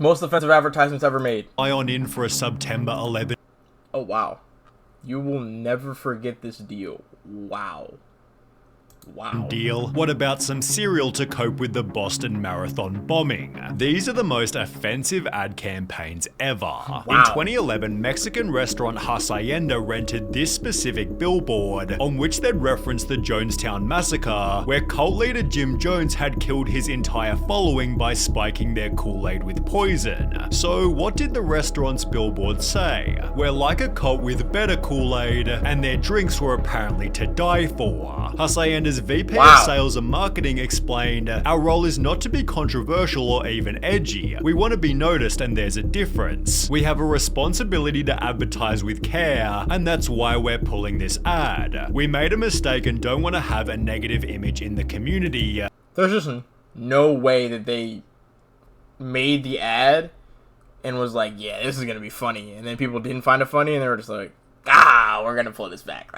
Most offensive advertisements ever made. On in for a September 11 Oh, wow. You will never forget this deal. Wow. Wow. deal. What about some cereal to cope with the Boston Marathon bombing? These are the most offensive ad campaigns ever. In 2011, Mexican restaurant Hacienda rented this specific billboard, on which they'd referenced the Jonestown Massacre, where cult leader Jim Jones had killed his entire following by spiking their Kool-Aid with poison. So what did the restaurant's billboard say? We're like a cult with better Kool-Aid, and their drinks were apparently to die for. Hacienda's VP of Sales and Marketing explained, "Our role is not to be controversial or even edgy. We want to be noticed, and there's a difference. We have a responsibility to advertise with care, and that's why we're pulling this ad. We made a mistake and don't want to have a negative image in the community." There's just no way that they made the ad and was like, yeah, this is going to be funny. And then people didn't find it funny, and they were just like, we're going to pull this back.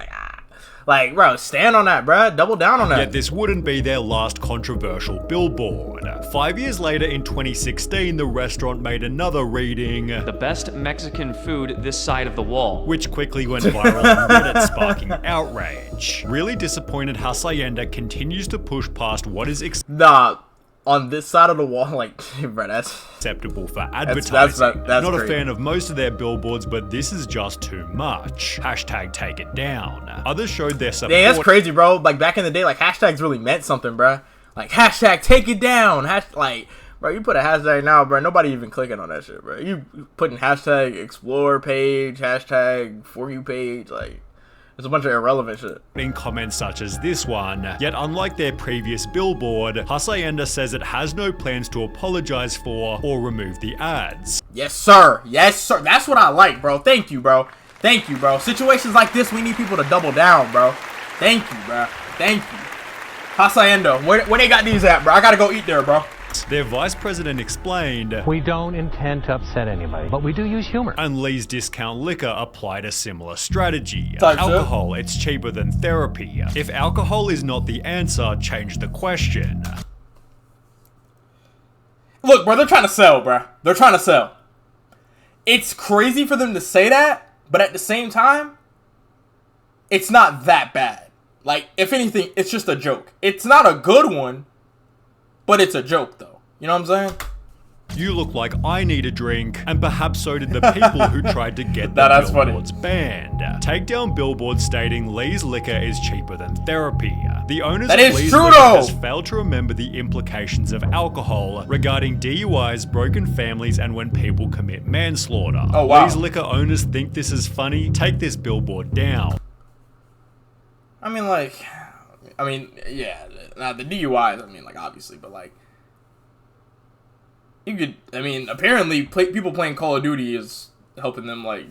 Like, bro, stand on that, bro. Double down on that. Yet this wouldn't be their last controversial billboard. 5 years later, in 2016, the restaurant made another reading, "The best Mexican food this side of the wall," which quickly went viral on Reddit, sparking outrage. Really disappointed, Hacienda continues to push past what is on this side of the wall, like, bro, that's acceptable for advertising. That's not great. a fan of most of their billboards, but this is just too much. Hashtag take it down. Others showed their support. Yeah, that's crazy, bro. Like, back in the day, like, hashtags really meant something, bro. Like, hashtag take it down. Like, bro, you put a hashtag now, bro, nobody even clicking on that shit, bro. You putting hashtag explore page, hashtag for you page, like, it's a bunch of irrelevant shit. In comments such as this one. Yet unlike their previous billboard, Hacienda says it has no plans to apologize for or remove the ads. Yes, sir. Yes, sir. That's what I like, bro. Thank you, bro. Thank you, bro. Situations like this, we need people to double down, bro. Thank you, bro. Thank you. Hacienda, where they got these at, bro? I gotta go eat there, bro. Their vice president explained, "We don't intend to upset anybody, but we do use humor." And Lee's Discount Liquor applied a similar strategy. Type Alcohol, it's cheaper than therapy. If alcohol is not the answer, change the question. Look, bro, they're trying to sell, bro. They're trying to sell. It's crazy for them to say that, but at the same time, it's not that bad. Like, if anything, it's just a joke. It's not a good one, but it's a joke, though. You know what I'm saying? You look like I need a drink, and perhaps so did the people who tried to get the That's billboards banned. Take down billboards stating Lee's Liquor is cheaper than therapy. The owners of Lee's Liquor has failed to remember the implications of alcohol regarding DUIs, broken families, and when people commit manslaughter. Oh, wow. Lee's Liquor owners think this is funny. Take this billboard down. I mean, yeah. Now, the DUIs, obviously, but, like, you could, apparently people playing Call of Duty is helping them, like,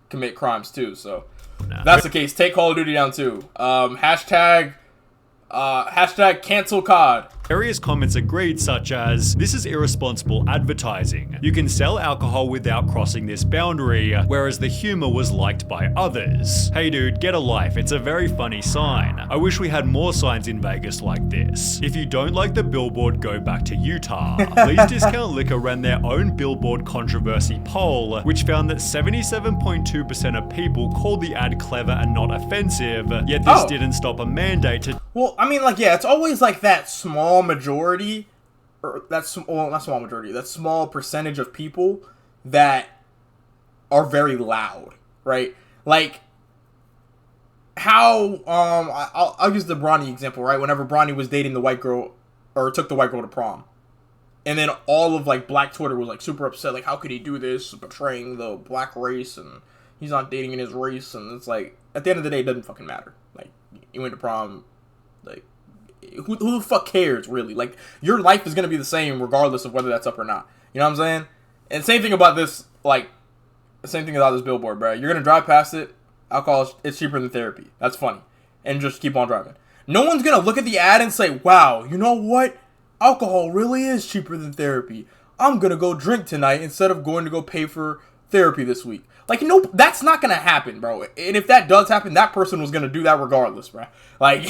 commit crimes too. So if that's the case, take Call of Duty down too. Hashtag cancel COD. Various comments agreed, such as, "This is irresponsible advertising. You can sell alcohol without crossing this boundary," whereas the humor was liked by others. "Hey dude, get a life. It's a very funny sign. I wish we had more signs in Vegas like this. If you don't like the billboard, go back to Utah." Lee's Discount Liquor ran their own billboard controversy poll, which found that 77.2% of people called the ad clever and not offensive, yet this didn't stop a mandate to... Well, it's always like that small majority, or not small majority, that small percentage of people that are very loud, right? Like, how, I'll use the Bronny example, right? Whenever Bronny was dating the white girl, or took the white girl to prom, and then all of, like, Black Twitter was, like, super upset, like, how could he do this, betraying the black race, and he's not dating in his race, and it's like, at the end of the day, it doesn't fucking matter. Like, you went to prom, like, who the fuck cares, really? Like, your life is going to be the same regardless of whether that's up or not. You know what I'm saying? And same thing about this, like, the same thing about this billboard, bro. You're going to drive past it, alcohol, it's cheaper than therapy. That's funny. And just keep on driving. No one's going to look at the ad and say, wow, you know what? Alcohol really is cheaper than therapy. I'm going to go drink tonight instead of going to go pay for therapy this week. Like, nope, that's not gonna happen, bro. And if that does happen, that person was gonna do that regardless, bro. Like,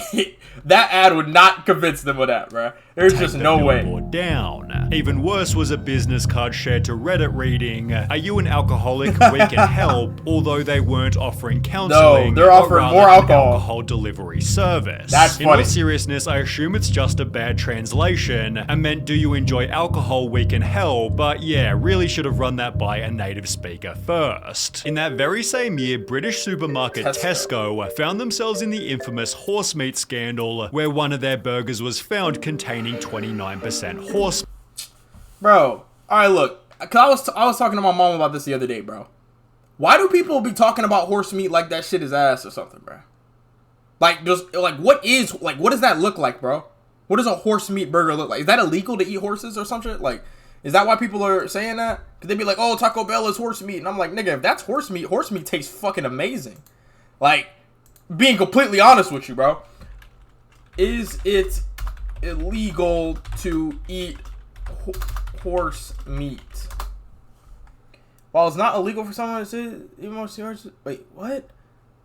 that ad would not convince them of that, bro. There's just no way. Down. Even worse was a business card shared to Reddit reading, "Are you an alcoholic? We can help." Although they weren't offering counseling, no, they're offering more alcohol delivery service. That's In funny. all seriousness, I assume it's just a bad translation and meant, "Do you enjoy alcohol? We can help." But yeah, really should have run that by a native speaker first. In that very same year, British supermarket Tesco found themselves in the infamous horse meat scandal, where one of their burgers was found containing 29% horse. Bro, alright, look. Cause I was talking to my mom about this the other day, bro. Why do people be talking about horse meat like that shit is ass or something, bro? Like, just, like, what does that look like, bro? What does a horse meat burger look like? Is that illegal to eat horses or some shit? Like, is that why people are saying that? Cause they be like, oh, Taco Bell is horse meat. And I'm like, nigga, if that's horse meat tastes fucking amazing. Like, being completely honest with you, bro. Is it illegal to eat horse meat? While it's not illegal for someone to eat horses, wait, what?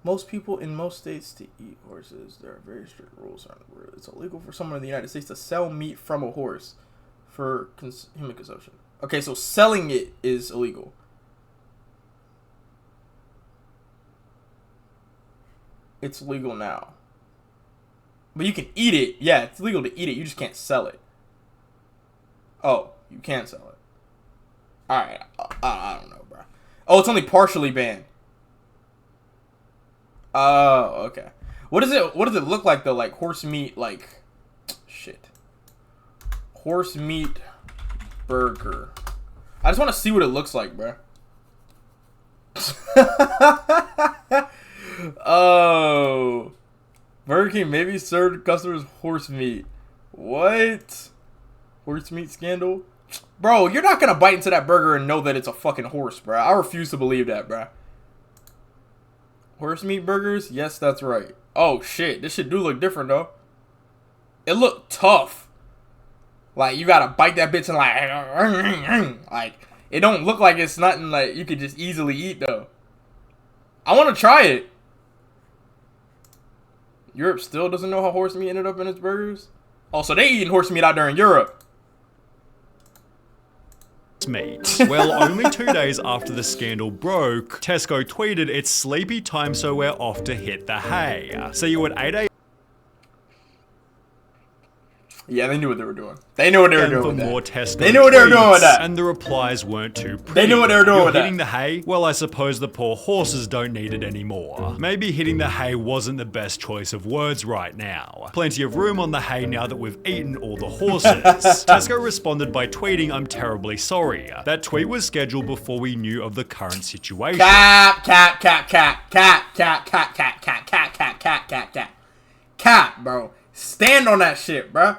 Most people in most states to eat horses. There are very strict rules on it. It's illegal for someone in the United States to sell meat from a horse for human consumption. Okay, so selling it is illegal. It's legal now. But you can eat it. Yeah, it's legal to eat it. You just can't sell it. Oh, you can sell it. Alright. I don't know, bro. Oh, it's only partially banned. Oh, okay. What does it look like, though? Like, horse meat, like... Shit. Horse meat burger. I just want to see what it looks like, bro. Oh... Burger King maybe served customers horse meat. What? Horse meat scandal? Bro, you're not gonna bite into that burger and know that it's a fucking horse, bro. I refuse to believe that, bro. Horse meat burgers? Yes, that's right. Oh, shit. This shit do look different, though. It look tough. Like, you gotta bite that bitch and like, it don't look like it's nothing like you could just easily eat, though. I want to try it. Europe still doesn't know how horse meat ended up in its burgers? Oh, so they eating horse meat out there in Europe. Meat. Well, only 2 days after the scandal broke, Tesco tweeted, "It's sleepy time, so we're off to hit the hay. See you at 8 a.m. Yeah, they knew what they were doing. They knew what they were doing with more that. Tesco They knew what they were doing with that. And the replies weren't too pretty. They knew what they were doing with that. Hitting the hay? Well, I suppose the poor horses don't need it anymore. Maybe hitting the hay wasn't the best choice of words right now. Plenty of room on the hay now that we've eaten all the horses." Tesco responded by tweeting, "I'm terribly sorry. That tweet was scheduled before we knew of the current situation." Cap, bro. Stand on that shit, bro.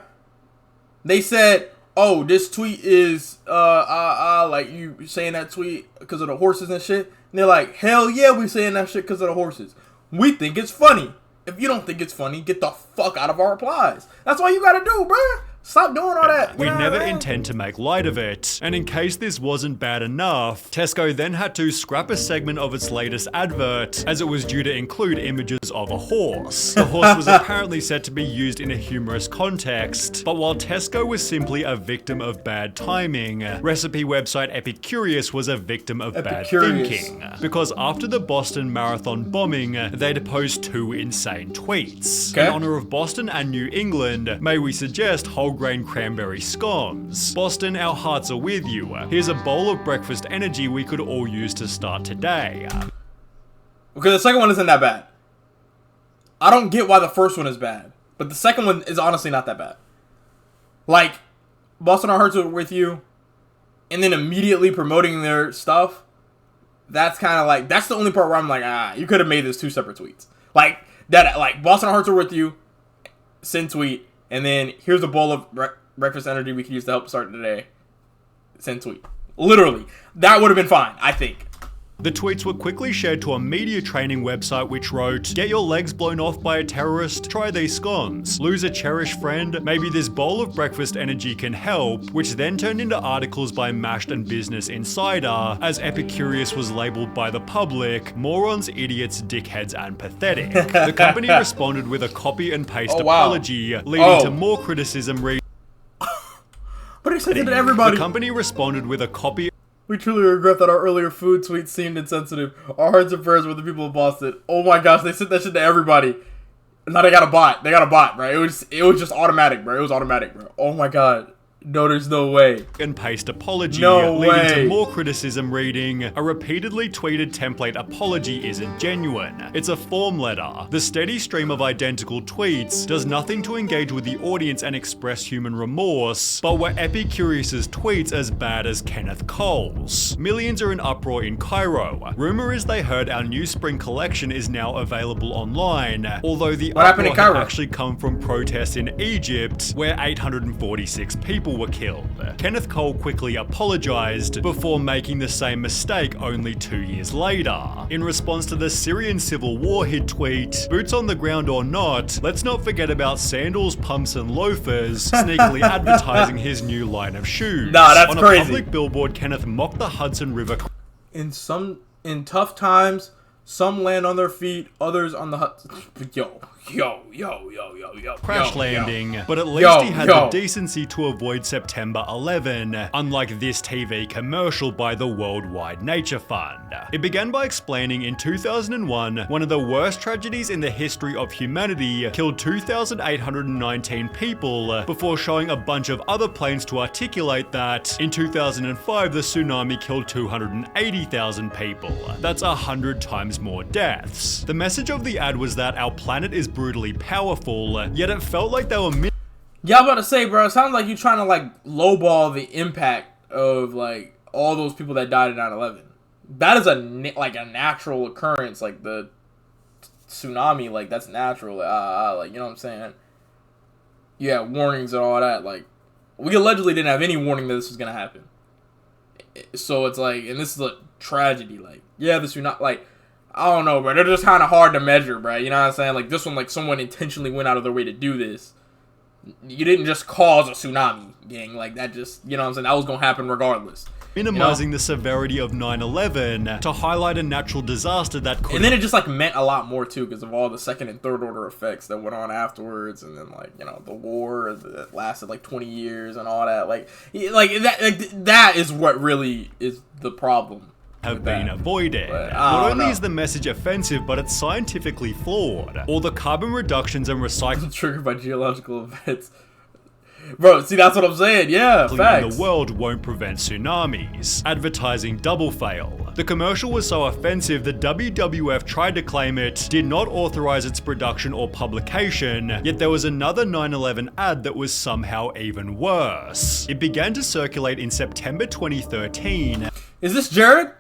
They said, oh, this tweet is, like, you saying that tweet because of the horses and shit. And they're like, hell yeah, we saying that shit because of the horses. We think it's funny. If you don't think it's funny, get the fuck out of our replies. That's all you gotta do, bro. Stop doing all that. We never intend to make light of it, and in case this wasn't bad enough, Tesco then had to scrap a segment of its latest advert, as it was due to include images of a horse. The horse was apparently set to be used in a humorous context, but while Tesco was simply a victim of bad timing, recipe website Epicurious was a victim of bad thinking. Because after the Boston Marathon bombing, they'd post 2 insane tweets. In honor of Boston and New England, may we suggest whole grain cranberry scones. Boston, our hearts are with you. Here's a bowl of breakfast energy we could all use to start today. Okay, the second one isn't that bad. I don't get why the first one is bad, but the second one is honestly not that bad. Like, Boston, our hearts are with you, and then immediately promoting their stuff, that's kind of like, that's the only part where I'm like, you could have made this 2 separate tweets. Like, that, like, Boston, our hearts are with you, send tweet, and then here's a bowl of breakfast energy we can use to help start the day. Send tweet. Literally. That would have been fine, I think. The tweets were quickly shared to a media training website which wrote, "Get your legs blown off by a terrorist? Try these scones. Lose a cherished friend? Maybe this bowl of breakfast energy can help," which then turned into articles by Mashed and Business Insider, as Epicurious was labelled by the public, morons, idiots, dickheads, and pathetic. The company responded with a copy and paste apology, leading to more criticism. But he said it to everybody. The company responded with a copy. "We truly regret that our earlier food tweets seemed insensitive. Our hearts and prayers with the people of Boston." Oh my gosh, they sent that shit to everybody. Now they got a bot. They got a bot, bro. It was just automatic, bro. It was automatic, bro. Oh my god. No, there's no way. And paste apology, leading to more criticism reading, "A repeatedly tweeted template apology isn't genuine. It's a form letter. The steady stream of identical tweets does nothing to engage with the audience and express human remorse, but were Epicurious's tweets as bad as Kenneth Cole's? Millions are in uproar in Cairo. Rumor is they heard our new spring collection is now available online, although the uproar had actually come from protests in Egypt, where 846 people were killed. Kenneth Cole quickly apologized before making the same mistake only 2 years later. In response to the Syrian civil war, he'd tweet, "Boots on the ground or not, let's not forget about sandals, pumps, and loafers," sneakily advertising his new line of shoes. Nah, that's crazy. On a public billboard, Kenneth mocked the Hudson River. In tough times, some land on their feet, others on the crash landing, but at least he had the decency to avoid September 11, unlike this TV commercial by the Worldwide Nature Fund. It began by explaining in 2001, one of the worst tragedies in the history of humanity killed 2,819 people, before showing a bunch of other planes to articulate that in 2005 the tsunami killed 280,000 people. That's 100 times more deaths. The message of the ad was that our planet is brutally powerful, yet it felt like they were Yeah, I'm about to say, bro, it sounds like you're trying to, like, lowball the impact of, like, all those people that died in 9/11. That is a natural occurrence, like, the tsunami, like, that's natural, like, you know what I'm saying? Yeah, warnings and all that, like, we allegedly didn't have any warning that this was gonna happen. So it's like, and this is a tragedy, like, yeah, the tsunami, like, I don't know, bro. They're just kind of hard to measure, bro. You know what I'm saying? Like, this one, like, someone intentionally went out of their way to do this. You didn't just cause a tsunami, gang. Like, that just, you know what I'm saying? That was going to happen regardless. Minimizing the severity of 9/11 to highlight a natural disaster that could... And then it just, like, meant a lot more, too, because of all the second and third order effects that went on afterwards. And then, like, you know, the war that lasted, like, 20 years and all that. Like that is what really is the problem. Have been avoided. Not only is the message offensive, but it's scientifically flawed. All the carbon reductions and recycling triggered by geological events. Bro, see, that's what I'm saying. Yeah, facts. In the world won't prevent tsunamis. Advertising double fail. The commercial was so offensive the WWF tried to claim it did not authorize its production or publication, yet there was another 9/11 ad that was somehow even worse. It began to circulate in September 2013. Is this Jared?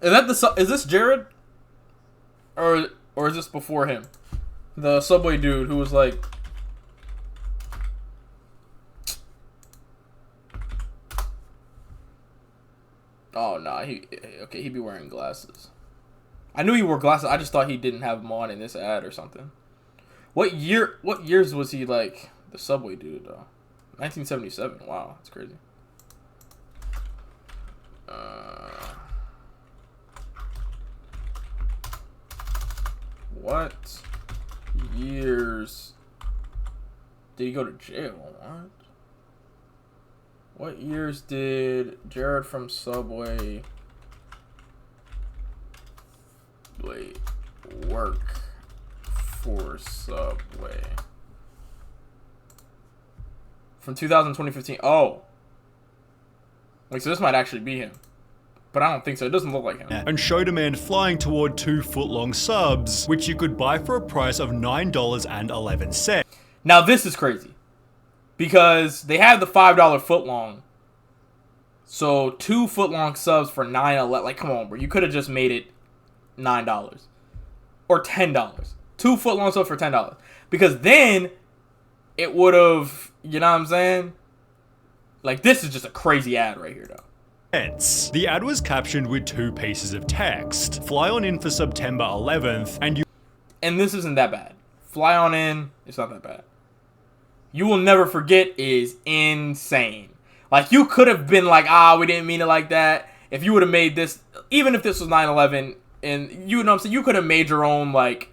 Is this Jared? Or is this before him? The Subway dude who was like... Oh, nah, he'd be wearing glasses. I knew he wore glasses, I just thought he didn't have them on in this ad or something. What years was he, like, the Subway dude, though? 1977, wow, that's crazy. What years did he go to jail? What years did Jared from Subway work for Subway? From 2000 to 2015. Oh. Wait, so this might actually be him. But I don't think so. It doesn't look like him. And showed a man flying toward 2 foot-long subs, which you could buy for a price of $9.11. Now this is crazy. Because they have the $5 footlong. So 2 foot-long subs for $9.11. Like, come on, bro. You could have just made it $9. Or $10. 2 foot-long subs for $10. Because then it would have, you know what I'm saying? Like, this is just a crazy ad right here, though. The ad was captioned with 2 pieces of text. Fly on in for September 11th, and you... And this isn't that bad. Fly on in, it's not that bad. You will never forget is insane. Like, you could have been like, we didn't mean it like that. If you would have made this, even if this was 9/11, and you know what I'm saying, you could have made your own, like,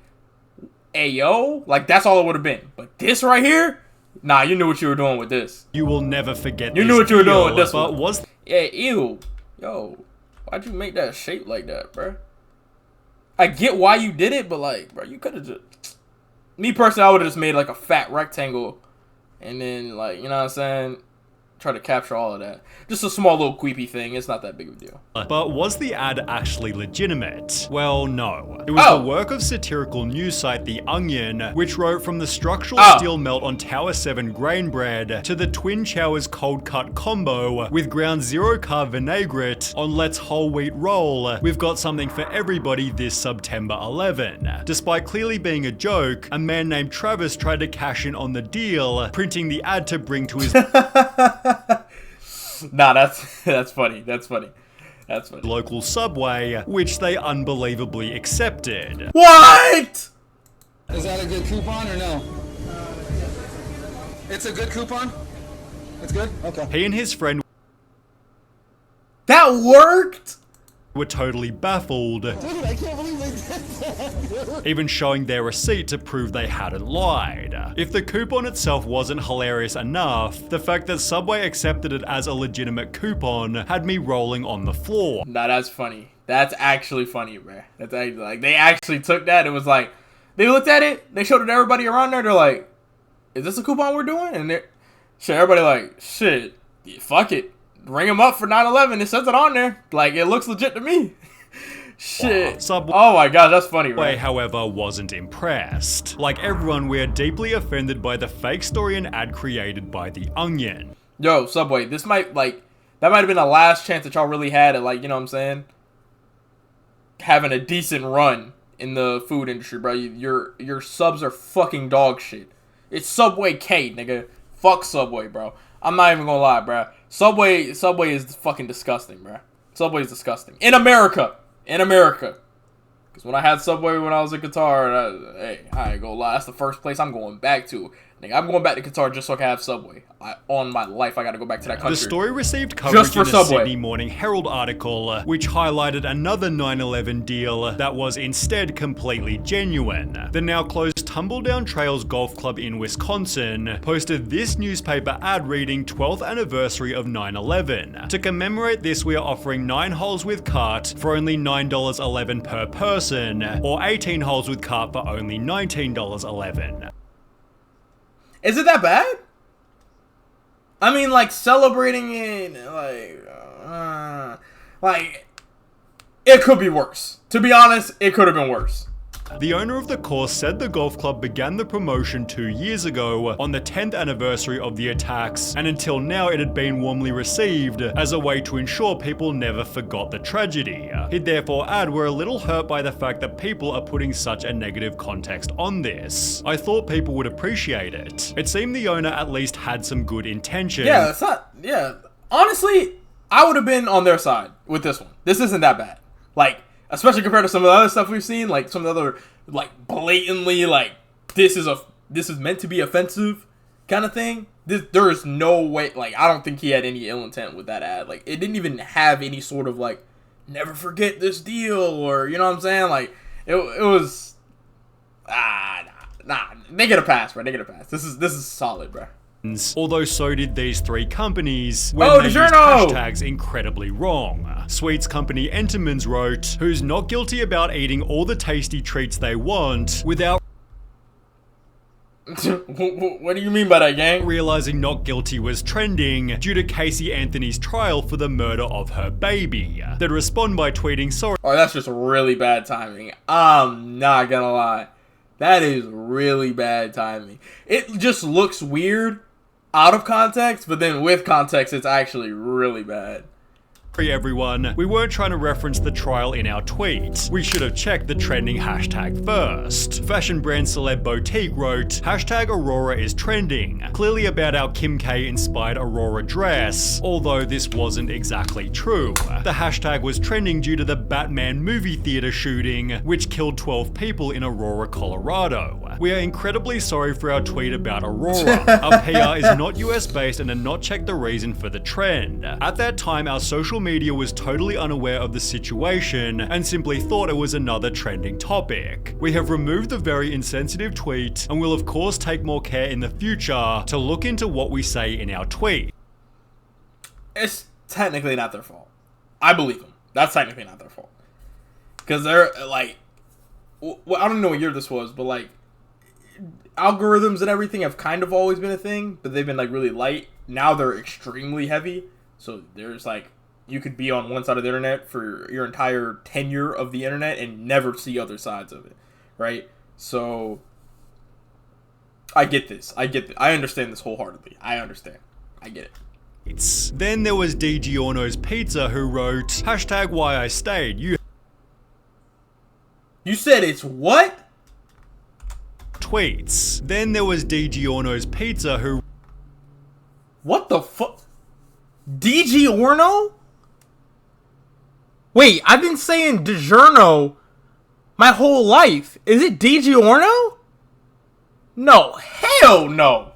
Ayo. Like, that's all it would have been. But this right here, nah, you knew what you were doing with this. You will never forget You knew what you were doing with this but one. Was... Yeah, ew. Yo, why'd you make that shape like that, bro? I get why you did it, but, like, bro, you could have just... Me, personally, I would have just made, like, a fat rectangle. And then, like, you know what I'm saying? Try to capture all of that. Just a small little queepy thing. It's not that big of a deal. But was the ad actually legitimate? Well, no. It was the work of satirical news site The Onion, which wrote from the structural steel melt on Tower 7 grain bread to the Twin Towers cold cut combo with ground zero carb vinaigrette on Let's Whole Wheat Roll. We've got something for everybody this September 11. Despite clearly being a joke, a man named Travis tried to cash in on the deal, printing the ad to bring to his Nah, that's funny. That's funny. That's funny. Local Subway, which they unbelievably accepted. What? Is that a good coupon or no? It's a good coupon? It's good? Okay. He and his friend That worked? were totally baffled, Dude, I can't believe they did that, even showing their receipt to prove they hadn't lied. If the coupon itself wasn't hilarious enough, the fact that Subway accepted it as a legitimate coupon had me rolling on the floor. Nah, that's funny. That's actually funny, bro. That's actually, like, they actually took that. It was like, they looked at it, they showed it to everybody around there, they're like, is this a coupon we're doing? And they're, shit, everybody like, shit, yeah, fuck it. Ring them up for 9/11. It says it on there. Like, it looks legit to me. Shit. Subway, Oh my god, that's funny, bro. however, wasn't impressed. Like everyone, we are deeply offended by the fake story and ad created by The Onion. Yo, Subway, this might, like, that might have been the last chance that y'all really had at, like, you know what I'm saying? Having a decent run in the food industry, bro. Your subs are fucking dog shit. It's Subway K, nigga. Fuck Subway, bro. I'm not even gonna lie, bro. Subway is fucking disgusting, bro. Subway is disgusting. In America. Because when I had Subway when I was in Qatar, hey, I ain't gonna lie. That's the first place I'm going back to. Nigga, I'm going back to Qatar just so I can have Subway. On my life, I gotta go back to that country. The story received coverage for in a Subway. Sydney Morning Herald article, which highlighted another 9/11 deal that was instead completely genuine. The now closed Tumbledown Trails Golf Club in Wisconsin posted this newspaper ad reading 12th anniversary of 9/11. To commemorate this, we are offering 9 holes with cart for only $9.11 per person, or 18 holes with cart for only $19.11. Is it that bad? I mean, like, celebrating it, like, it could be worse. To be honest, it could have been worse. The owner of the course said the golf club began the promotion 2 years ago on the 10th anniversary of the attacks, and until now it had been warmly received as a way to ensure people never forgot the tragedy. He'd therefore add, we're a little hurt by the fact that people are putting such a negative context on this. I thought people would appreciate it. It seemed the owner at least had some good intention. Yeah, it's not, yeah. Honestly, I would have been on their side with this one. This isn't that bad. Like, especially compared to some of the other stuff we've seen, like some of the other, like, blatantly, like, this is meant to be offensive kind of thing. There is no way, like, I don't think he had any ill intent with that ad. Like, it didn't even have any sort of, like, never forget this deal, or, you know what I'm saying? Like, it was, nah, they get a pass, bro. They get a pass. This is solid, bro. Although so did these 3 companies when they used DiGiorno! hashtags incredibly wrong. Sweets company Entenmann's wrote, who's not guilty about eating all the tasty treats they want without What do you mean by that, gang? realizing not guilty was trending due to Casey Anthony's trial for the murder of her baby. They'd respond by tweeting, sorry Oh, that's just really bad timing. I'm not gonna lie. That is really bad timing. It just looks weird out of context, but then with context, it's actually really bad. Sorry everyone, we weren't trying to reference the trial in our tweet. We should have checked the trending hashtag first. Fashion brand Celeb Boutique wrote, hashtag Aurora is trending. Clearly about our Kim K inspired Aurora dress, although this wasn't exactly true. The hashtag was trending due to the Batman movie theater shooting, which killed 12 people in Aurora, Colorado. We are incredibly sorry for our tweet about Aurora. Our PR is not US based and did not check the reason for the trend. At that time, our social media was totally unaware of the situation and simply thought it was another trending topic. We have removed the very insensitive tweet and will of course take more care in the future to look into what we say in our tweet. It's technically not their fault. I believe them. That's technically not their fault. Because they're like, well, I don't know what year this was, but like, algorithms and everything have kind of always been a thing, but they've been like really light. Now they're extremely heavy. So there's like, you could be on one side of the internet for your entire tenure of the internet and never see other sides of it, right? So I get this. I understand this wholeheartedly. I understand. I get it. Then there was DiGiorno's Pizza who wrote, hashtag why I stayed. You said it's what? Tweets. Then there was DiGiorno's Pizza who... What the fuck? DiGiorno? Wait, I've been saying DiGiorno my whole life. Is it DiGiorno? No, hell no.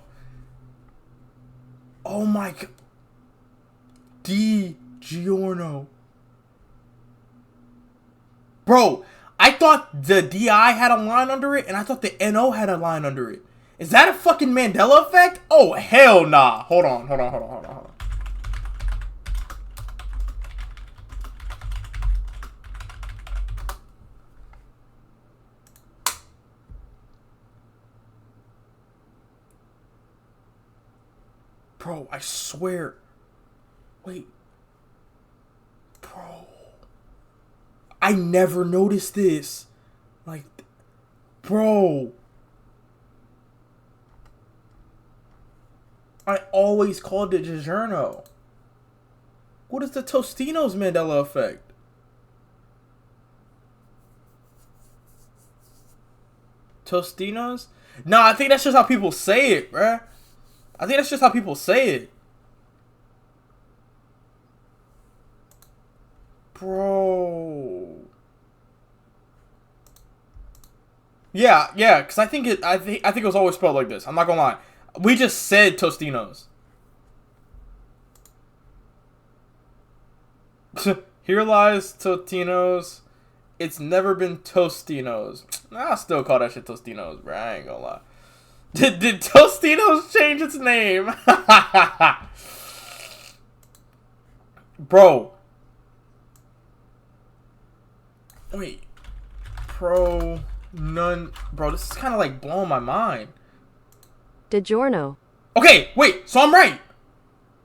Oh my god. DiGiorno. Bro, I thought the DI had a line under it, and I thought the NO had a line under it. Is that a fucking Mandela effect? Oh, hell nah. Hold on. Bro, I swear. Wait. Bro. I never noticed this. Like, bro. I always called it DiGiorno. What is the Tostinos Mandela effect? Tostinos? Nah, I think that's just how people say it, bruh. I think that's just how people say it. Bro. Yeah, because I think it was always spelled like this. I'm not gonna lie. We just said Tostinos. Here lies Tostinos. It's never been Tostinos. I still call that shit Tostinos, bro. I ain't gonna lie. Did Tostinos change its name? Bro. Wait. Bro, this is kind of like blowing my mind. DiGiorno. Okay, wait, so I'm right.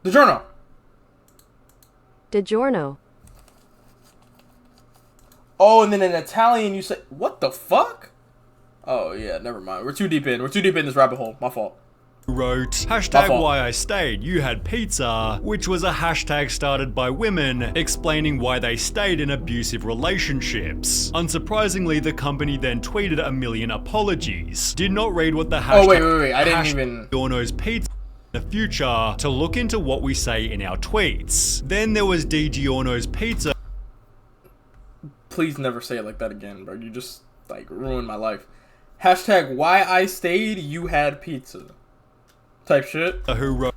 DiGiorno. DiGiorno. Oh, and then in Italian you say, what the fuck? Oh, yeah, never mind. We're too deep in this rabbit hole. My fault. Wrote, hashtag why I stayed, you had pizza, which was a hashtag started by women explaining why they stayed in abusive relationships. Unsurprisingly, the company then tweeted 1 million apologies. Did not read what the hashtag... Oh, wait, I didn't even... DiGiorno's Pizza in the future to look into what we say in our tweets. Then there was DiGiorno's Pizza. Please never say it like that again, bro. You just, like, ruined my life. Hashtag why I stayed, you had pizza. Type shit. Who wrote?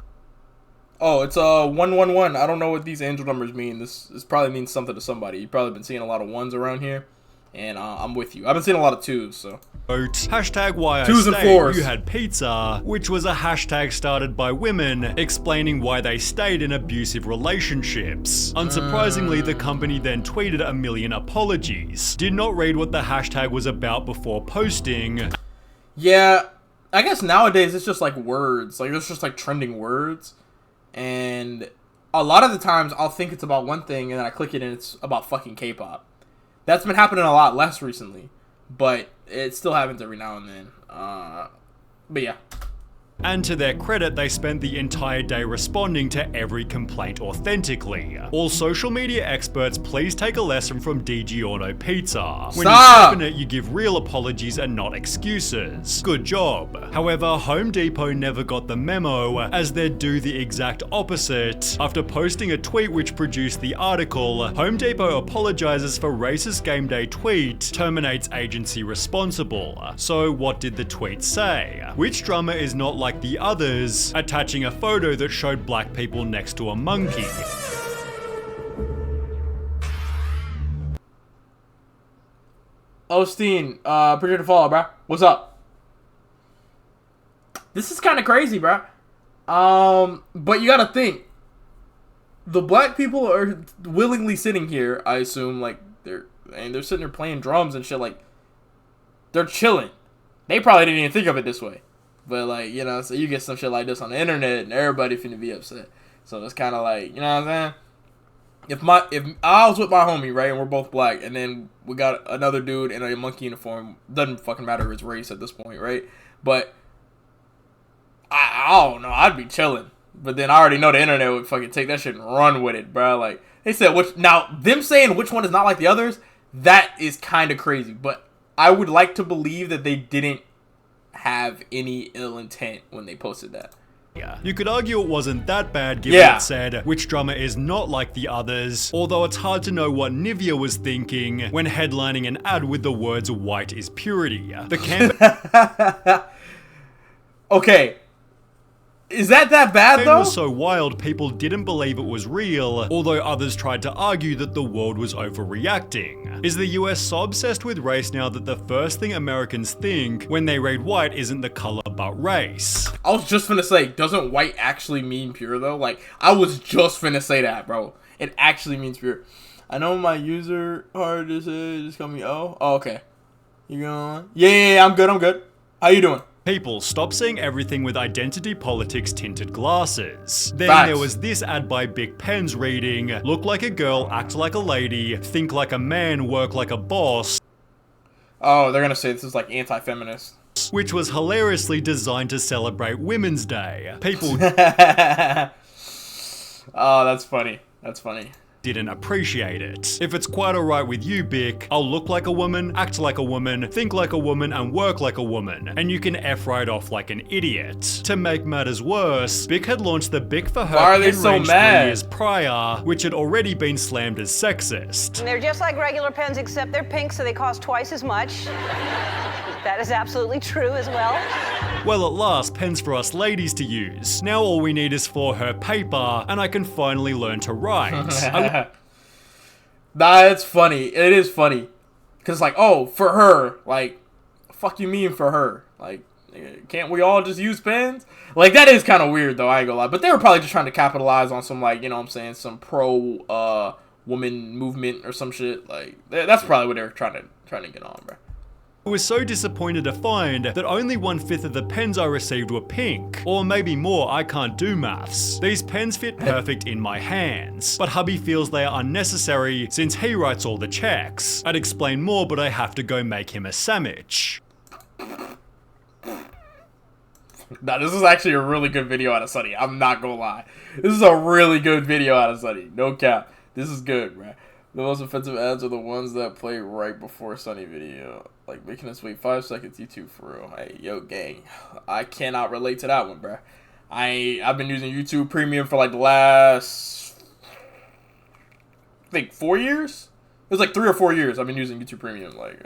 Oh, it's 111. I don't know what these angel numbers mean. This probably means something to somebody. You've probably been seeing a lot of ones around here, and I'm with you. I've been seeing a lot of twos, so. Wrote, hashtag why I twos and stayed, fours. you had pizza, which was a hashtag started by women explaining why they stayed in abusive relationships. Unsurprisingly, the company then tweeted 1 million apologies. Did not read what the hashtag was about before posting. Yeah. I guess nowadays it's just like words. Like, it's just like trending words. And a lot of the times I'll think it's about one thing and then I click it and it's about fucking K-pop. That's been happening a lot less recently. But it still happens every now and then. But yeah. And to their credit, they spent the entire day responding to every complaint authentically. All social media experts, please take a lesson from DiGiorno Pizza. When you open it, you give real apologies and not excuses. Good job. However, Home Depot never got the memo, as they'd do the exact opposite. After posting a tweet which produced the article, Home Depot apologizes for racist game day tweet, terminates agency responsible. So what did the tweet say? Which drummer is not like the others, attaching a photo that showed black people next to a monkey. Osteen, appreciate the follow, bro. What's up? This is kind of crazy, bro. But you gotta think. The black people are willingly sitting here, I assume, like, they're sitting there playing drums and shit, like, they're chilling. They probably didn't even think of it this way. But, like, you know, so you get some shit like this on the internet and everybody finna be upset. So it's kind of like, you know what I'm saying? If I was with my homie, right, and we're both black, and then we got another dude in a monkey uniform, doesn't fucking matter his race at this point, right? But I don't know, I'd be chilling. But then I already know the internet would fucking take that shit and run with it, bro. Like, they said, them saying which one is not like the others, that is kind of crazy. But I would like to believe that they didn't have any ill intent when they posted that. Yeah. You could argue it wasn't that bad given it said which drummer is not like the others, although it's hard to know what Nivea was thinking when headlining an ad with the words white is purity. The campaign Okay. Is that bad though? It was so wild people didn't believe it was real, although others tried to argue that the world was overreacting. Is the US so obsessed with race now that the first thing Americans think when they read white isn't the color but race? I was just finna say, doesn't white actually mean pure though? Like, I was just finna say that, bro. It actually means pure. I know my user hard to say, just call me O. Oh, okay. You going? Yeah, I'm good. How you doing? People, stop seeing everything with identity politics tinted glasses. Then there was this ad by Bic Pens reading, look like a girl, act like a lady, think like a man, work like a boss. Oh, they're gonna say this is like anti-feminist. Which was hilariously designed to celebrate Women's Day. People oh, that's funny. Didn't appreciate it. If it's quite alright with you, Bic, I'll look like a woman, act like a woman, think like a woman, and work like a woman, and you can F right off like an idiot. To make matters worse, Bic had launched the Bic for Her pen range 3 years prior, which had already been slammed as sexist. They're just like regular pens, except they're pink, so they cost twice as much. That is absolutely true as well. Well, at last, pens for us ladies to use. Now all we need is For Her paper, and I can finally learn to write. Nah, it's funny. It is funny. Because, like, oh, for her. Like, fuck you mean for her? Like, can't we all just use pens? Like, that is kind of weird, though. I ain't gonna lie. But they were probably just trying to capitalize on some, like, you know what I'm saying, some pro-woman movement or some shit. Like, that's probably what they were trying to get on, bro. I was so disappointed to find that only 1/5 of the pens I received were pink. Or maybe more, I can't do maths. These pens fit perfect in my hands, but hubby feels they are unnecessary since he writes all the checks. I'd explain more, but I have to go make him a sandwich. Nah, this is actually a really good video out of Sunny. I'm not gonna lie. This is a really good video out of Sunny. No cap. This is good, bro. The most offensive ads are the ones that play right before Sunny video. Like making us wait 5 seconds, YouTube for real. Hey, yo, gang. I cannot relate to that one, bruh. I've been using YouTube Premium for like the last, I think 4 years? It was like 3 or 4 years I've been using YouTube Premium. Like,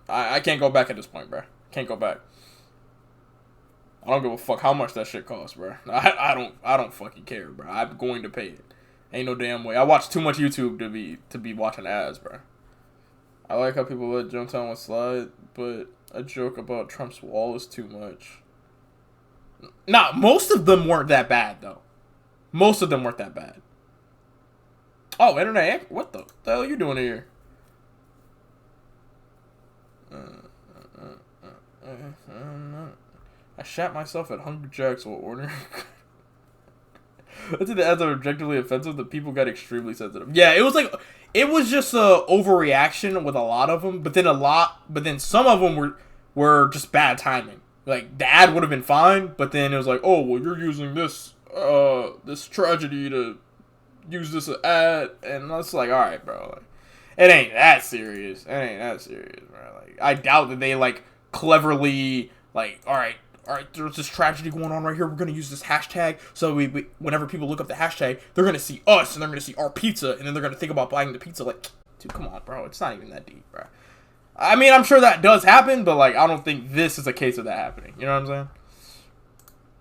I can't go back at this point, bruh. Can't go back. I don't give a fuck how much that shit costs, bruh. I don't fucking care, bruh. I'm going to pay it. Ain't no damn way. I watch too much YouTube to be watching ads, bro. I like how people let Jonestown one slide, but a joke about Trump's wall is too much. Nah, most of them weren't that bad, though. Most of them weren't that bad. Oh, internet, what the hell are you doing here? I shat myself at Hungry Jack's while ordering. I think the ads are objectively offensive. The people got extremely sensitive. Yeah, it was just a overreaction with a lot of them, but then some of them were just bad timing. Like, the ad would have been fine, but then it was like, oh, well, you're using this tragedy to use this ad, and it's like, all right, bro, like, it ain't that serious. Bro. Like, I doubt that they, like, cleverly, like, all right, there's this tragedy going on right here. We're gonna use this hashtag, so we whenever people look up the hashtag, they're gonna see us, and they're gonna see our pizza, and then they're gonna think about buying the pizza. Like, dude, come on, bro, it's not even that deep, bro. I mean, I'm sure that does happen, but, like, I don't think this is a case of that happening. You know what I'm saying?